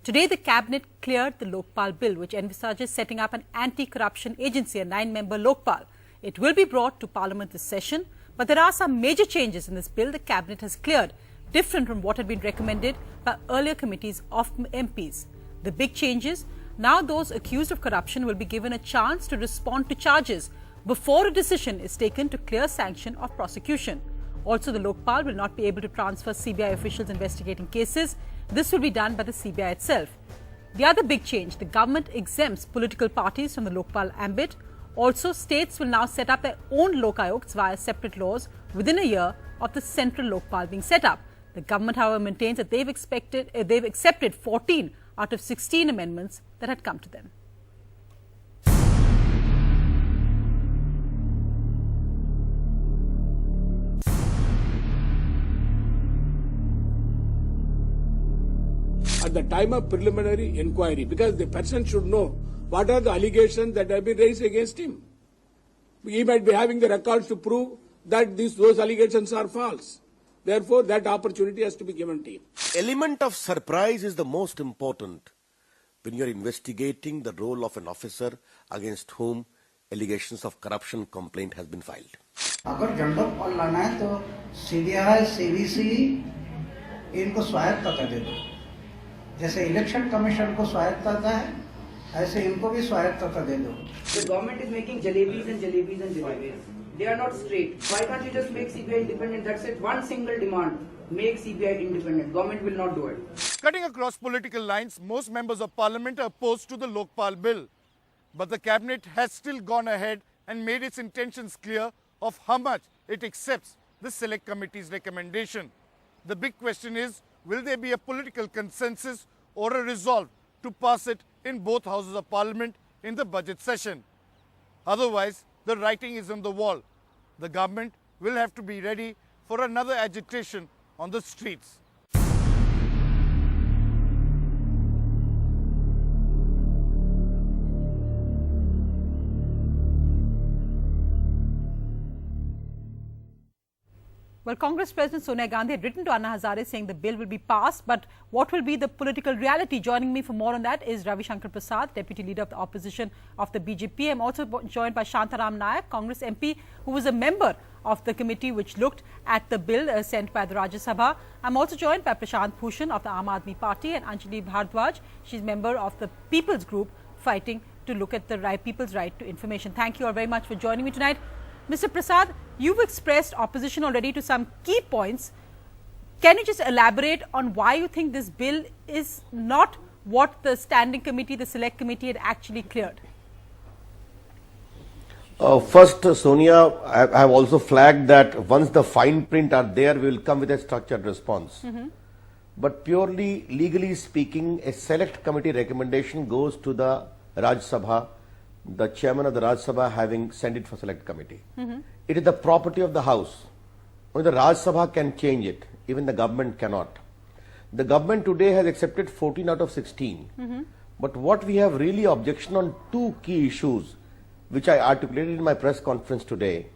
Today, the Cabinet cleared the Lokpal Bill, which envisages setting up an anti-corruption agency, a 9-member Lokpal. It will be brought to Parliament this session, but there are some major changes in this bill the Cabinet has cleared, different from what had been recommended by earlier committees of MPs. The big changes: now those accused of corruption will be given a chance to respond to charges before a decision is taken to clear sanction of prosecution. Also, the Lokpal will not be able to transfer CBI officials investigating cases. This will be done by the CBI itself. The other big change: the government exempts political parties from the Lokpal ambit. Also, states will now set up their own Lok Ayogs via separate laws within a year of the central Lokpal being set up. The government, however, maintains that they've accepted 14 out of 16 amendments that had come to them. At the time of preliminary inquiry, because the person should know what are the allegations that have been raised against him. He might be having the records to prove that those allegations are false. Therefore, that opportunity has to be given to him. Element of surprise is the most important when you are investigating the role of an officer against whom allegations of corruption complaint has been filed. अगर general call लाना है तो CBI, CBC इनको स्वायत्तता दे दो. जैसे election commission को स्वायत्तता है, ऐसे इनको भी स्वायत्तता दे दो. The government is making jalebis and jalebis and jalebis. They are not straight. Why can't you just make CBI independent? That's it. One single demand: make CBI independent. Government will not do it. Cutting across political lines, most members of parliament are opposed to the Lokpal bill. But the cabinet has still gone ahead and made its intentions clear of how much it accepts the select committee's recommendation. The big question is, will there be a political consensus or a resolve to pass it in both houses of parliament in the budget session? Otherwise, the writing is on the wall. The government will have to be ready for another agitation on the streets. Well, Congress President Sonia Gandhi had written to Anna Hazare saying the bill will be passed, but what will be the political reality? Joining me for more on that is Ravi Shankar Prasad, Deputy Leader of the Opposition of the BJP. I'm also joined by Shantaram Nayak, Congress MP, who was a member of the committee which looked at the bill sent by the Rajya Sabha. I'm also joined by Prashant Bhushan of the Aam Aadmi Party and Anjali Bhardwaj. She's a member of the People's Group fighting to look at the people's right to information. Thank you all very much for joining me tonight. Mr. Prasad, you've expressed opposition already to some key points. Can you just elaborate on why you think this bill is not what the standing committee, the select committee had actually cleared? First, Sonia, I have also flagged that once the fine print are there, we will come with a structured response. But purely legally speaking, a select committee recommendation goes to the Rajya Sabha, the chairman of the Rajya Sabha having sent it for select committee. It is the property of the House. Only the Rajya Sabha can change it. Even the government cannot. The government today has accepted 14 out of 16. But what we have really objection on two key issues, which I articulated in my press conference today.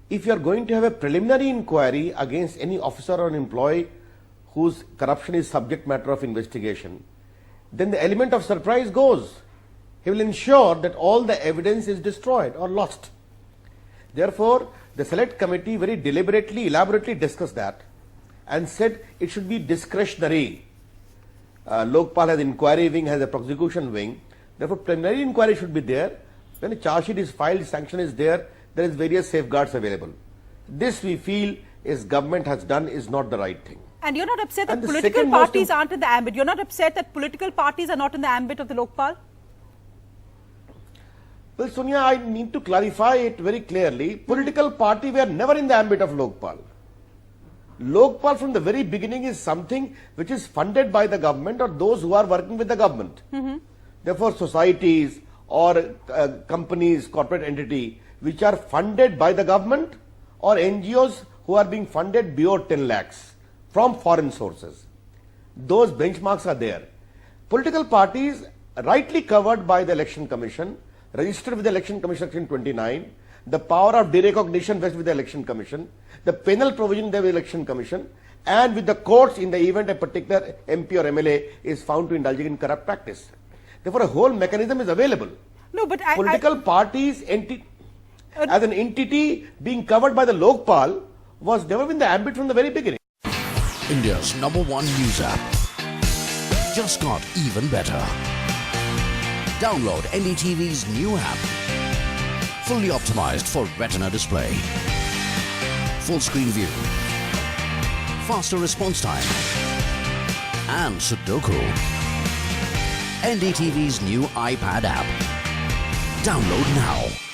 If you are going to have a preliminary inquiry against any officer or employee whose corruption is subject matter of investigation, then the element of surprise goes. He will ensure that all the evidence is destroyed or lost. Therefore, the select committee very deliberately, elaborately discussed that and said it should be discretionary. Lokpal has inquiry wing, has a prosecution wing. Therefore, preliminary inquiry should be there. When a charge sheet is filed, sanction is there, there is various safeguards available. This we feel is government has done is not the right thing. And you're not upset that political parties aren't in the ambit? You're not upset that political parties are not in the ambit of the Lokpal? Well, Sonia, I need to clarify it very clearly. Political party were never in the ambit of Lokpal. Lokpal from the very beginning is something which is funded by the government or those who are working with the government. Therefore, societies or companies, corporate entity which are funded by the government or NGOs who are being funded beyond 10 lakhs from foreign sources. Those benchmarks are there. Political parties rightly covered by the Election Commission, registered with the Election Commission Section 29, the power of derecognition vested with the Election Commission, the penal provision there with the Election Commission, and with the courts in the event a particular MP or MLA is found to indulging in corrupt practice. Therefore, a whole mechanism is available. No, but Political parties as an entity being covered by the Lokpal was never in the ambit from the very beginning. India's #1 news app just got even better. Download NDTV's new app. Fully optimized for retina display. Full screen view. Faster response time. And Sudoku. NDTV's new iPad app. Download now.